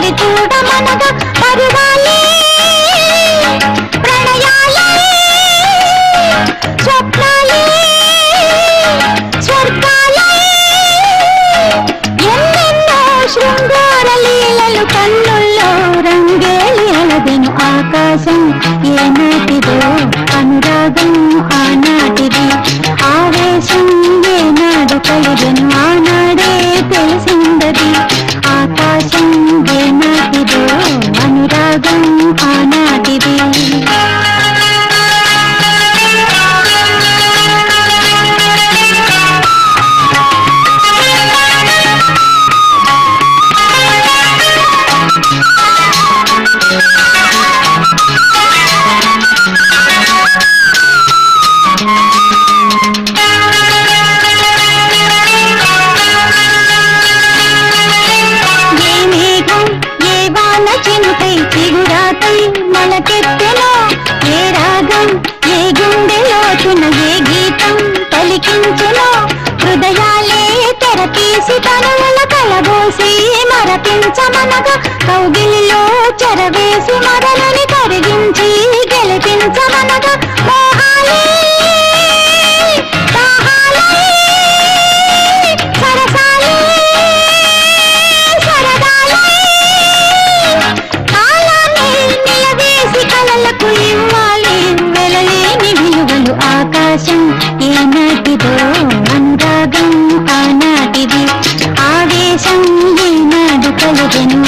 కలిసి చూడమనగా పరువాలే ప్రణయాలే స్వప్నాలే స్వర్గాలే ఎన్నెన్నో శృంగార లీలలు కన్నుల్లో రంగేలి అలదెను ఆకాశం ఏనాటిదో అనురాగం ఆనాటిది ఆవేశం ఏనాడు కలిగెను ఆనాడే తెలిసిందది ఆకాశం ఏనాటిదో అనురాగం ఆనాటిది మొలకెత్తెనో ఏ రాగం ఏ గుండెలోచున ఏ గీతం పలికించెనో హృదయాలే తెరతీసి తనువుల కలబోసి మరపించమనగా కౌగిలిలో చెరవేసి మరలని కరిగించి గెలిపించమనగా మోహాలే దాహాలే సరసాలే సరదాలే కలలకు ఇవ్వాలి వెలలేని విలువలు ఆకాశం ఏనాటిదో అనురాగం ఆనాటిది ఆవేశం ఏనాడు కలిగెను